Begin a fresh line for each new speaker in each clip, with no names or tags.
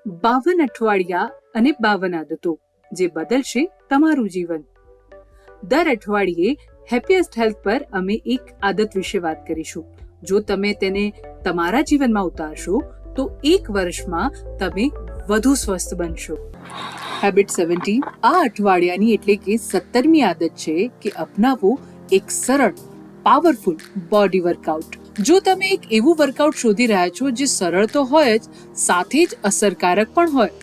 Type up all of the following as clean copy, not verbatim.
52 અઠવાડિયા અને 52 આદતો જે બદલશે તમારું જીવન. દર અઠવાડિયે હેપીએસ્ટ હેલ્થ પર અમે એક આદત વિશે વાત કરીશું. જો તમે તેને તમારા જીવનમાં ઉતારશો તો 1 વર્ષમાં તમે વધુ સ્વસ્થ બનશો. હેબિટ 70 આ અઠવાડિયાની એટલે કે 17મી આદત છે કે અપનાવો એક સરળ પાવરફુલ બોડી વર્કઆઉટ. જો તમે એક એવું વર્કઆઉટ શોધી રહ્યા છો જે સરળ તો હોય જ સાથે જ અસરકારક પણ હોય,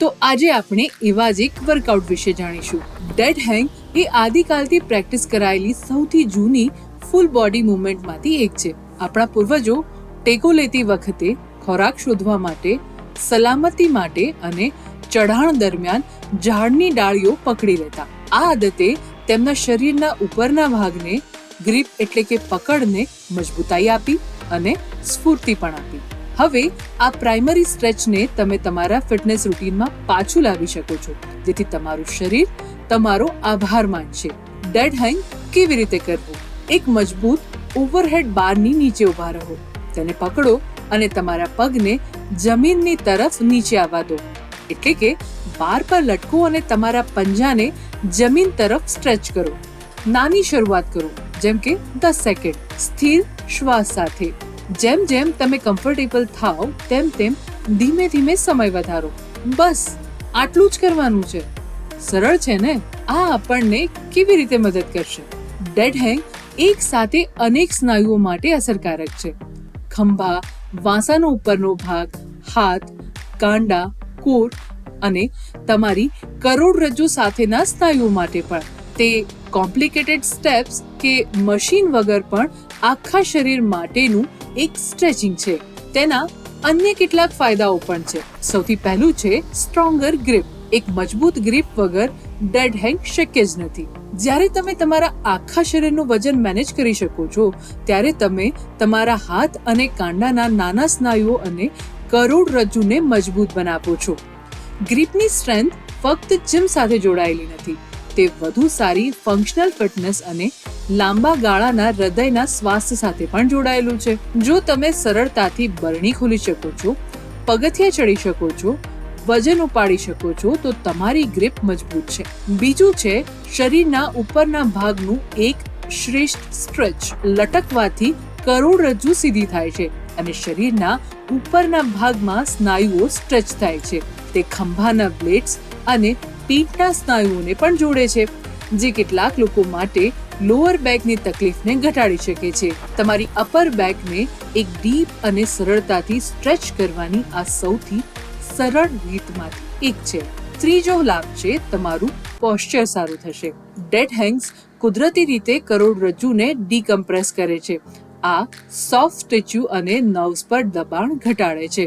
તો આજે આપણે એવા જ એક વર્કઆઉટ વિશે જાણીશું. ડેડ હેંગ એ આદિકાલથી પ્રેક્ટિસ કરાયેલી સૌથી જૂની ફૂલ બોડી મૂવમેન્ટમાંથી એક છે. આપણા પૂર્વજો ટેકો લેતી વખતે ખોરાક શોધવા માટે, સલામતી માટે અને ચઢાણ દરમિયાન ઝાડની ડાળીઓ પકડી લેતા. આ આદતે તેમના શરીરના ઉપરના ભાગને ગ્રીપ એટલે કે પકડને મજબૂતાઈ આપી અને સ્ફૂર્તિ પણ આપી. હવે આ પ્રાઇમરી સ્ટ્રેચને તમે તમારા ફિટનેસ રૂટીનમાં પાછું લાવી શકો છો, જેથી તમારું શરીર તમારો આભાર માનશે. ડેડ હેંગ કેવી રીતે કરવું? એક મજબૂત ઓવરહેડ બારની નીચે ઊભા રહો, તેને પકડો અને તમારા પગને જમીનની તરફ નીચે આવવા દો, એટલે કે બાર પર લટકો અને તમારા પંજાને જમીન તરફ સ્ટ્રેચ કરો. નાની શરૂઆત કરો, જેમ કે 10 સેકન્ડ સ્થિર શ્વાસ સાથે. જેમ જેમ તમે કમ્ફર્ટેબલ થાવ તેમ તેમ ધીમે ધીમે સમય વધારો. બસ આટલું જ કરવાનું છે. સરળ છે ને? આ આપણને કેવી રીતે મદદ કરશે? ડેડ હેંગ એક સાથે અનેક સ્નાયુઓ માટે અસરકારક છે. ખંભા, વાંસાનો ઉપરનો ભાગ, હાથ, કાંડા, કોર અને તમારી કરોડરજ્જુ સાથેના સ્નાયુઓ માટે પણ. તે કોમ્પ્લિકેટેડ સ્ટેપ્સ કે મશીન વગર પણ આખા શરીર માટેનું એક સ્ટ્રેચિંગ છે. તેના અન્ય કેટલાક ફાયદાઓ પણ છે. સૌથી પહેલું છે સ્ટ્રોંગર ગ્રીપ. એક મજબૂત ગ્રીપ વગર ડેડ હેંગ શક્ય જ નથી. જ્યારે તમે તમારા આખા શરીરનું વજન મેનેજ કરી શકો છો, ત્યારે તમે તમારા હાથ અને કાંડાના નાના સ્નાયુઓ અને કરોડરજ્જુને મજબૂત બનાવો છો. ગ્રીપની સ્ટ્રેન્થ ફક્ત જીમ સાથે જોડાયેલી નથી, તે વધુ સારી ફંક્શનલ ફિટનેસ અને લાંબા ગાળાના હૃદયના સ્વાસ્થ્ય સાથે પણ જોડાયેલું છે. જો તમે સરળતાથી બરણી ખોલી શકો છો, પગથિયા ચડી શકો છો, વજન ઉપાડી શકો છો, તો તમારી ગ્રીપ મજબૂત છે. બીજું છે શરીરના ઉપરના ભાગનું એક શ્રેષ્ઠ સ્ટ્રેચ. લટકવાથી કરોડરજ્જુ સીધી થાય છે અને શરીરના ઉપરના ભાગમાં સ્નાયુઓ સ્ટ્રેચ થાય છે. તે ખંભાના બ્લેડ્સ અને પીઠના સ્નાયુઓને પણ જોડે છે, જે કેટલાક લોકો માટે લોઅર બેકની તકલીફને ઘટાડી શકે છે. તમારી અપર બેકને એક ડીપ અને સરળતાથી સ્ટ્રેચ કરવાની આ સૌથી સરળ રીતમાંથી એક છે. ત્રીજો લાભ છે તમારું પોસ્ચર સારું થશે. ડેડ હેંગ્સ કુદરતી રીતે કરોડરજ્જુને ડીકમ્પ્રેસ કરે છે. આ સોફ્ટ ટિશ્યુ અને નર્વ્સ પર દબાણ ઘટાડે છે,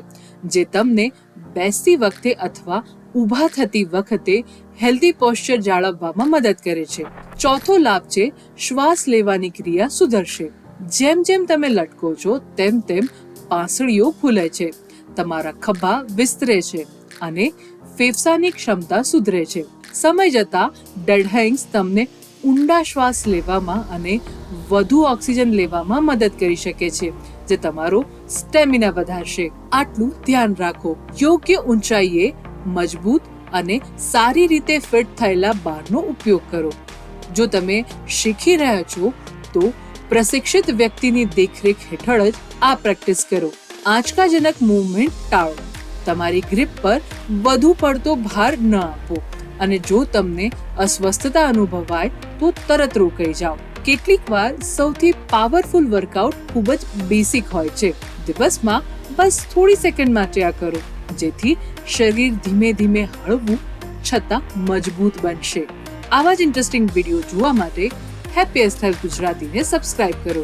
જે તમને બેસતી વખતે અથવા ઊભા થતી વખતે હેલ્ધી પોસ્ચર જાળવવામાં મદદ કરે છે. ચોથો લાભ છે શ્વાસ લેવાની ક્રિયા સુધરશે. જેમ જેમ તમે લટકો છો તેમ તેમ પાંસળીઓ ખુલે છે, તમારા ખભા વિસ્તરે છે અને ફેફસાની ક્ષમતા સુધરે છે. સમય જતાં ડેડ હેંગ્સ તમને ઊંડા શ્વાસ લેવામાં અને વધુ ઓક્સિજન લેવામાં મદદ કરી શકે છે, જે તમારો સ્ટેમિના વધારશે. આટલું ધ્યાન રાખો. યોગ્ય ઊંચાઈએ મજબૂત અને સારી રીતે ફિટ થયેલા બારનો ઉપયોગ કરો. જો તમે શીખી રહ્યા છો તો પ્રશિક્ષિત વ્યક્તિની દેખરેખ હેઠળ જ આ પ્રેક્ટિસ કરો. આંચકાજનક મૂવમેન્ટ ટાળો. તમારી ગ્રીપ પર વધુ પડતો ભાર ન આપો અને જો તમને અસ્વસ્થતા અનુભવાય તો તરત રોકાઈ જાઓ. કેટલીક વાર સૌથી પાવરફુલ વર્કઆઉટ ખૂબ જ બેસિક હોય છે. દિવસમાં બસ થોડી સેકન્ડ માટે આ કરો, જેથી શરીર ધીમે ધીમે હળવું છતાં મજબૂત બનશે. આવા જ ઇન્ટરેસ્ટિંગ વિડીયો જોવા માટે હેપીએસ્ટ હેલ્થ ગુજરાતીને સબસ્ક્રાઇબ કરો.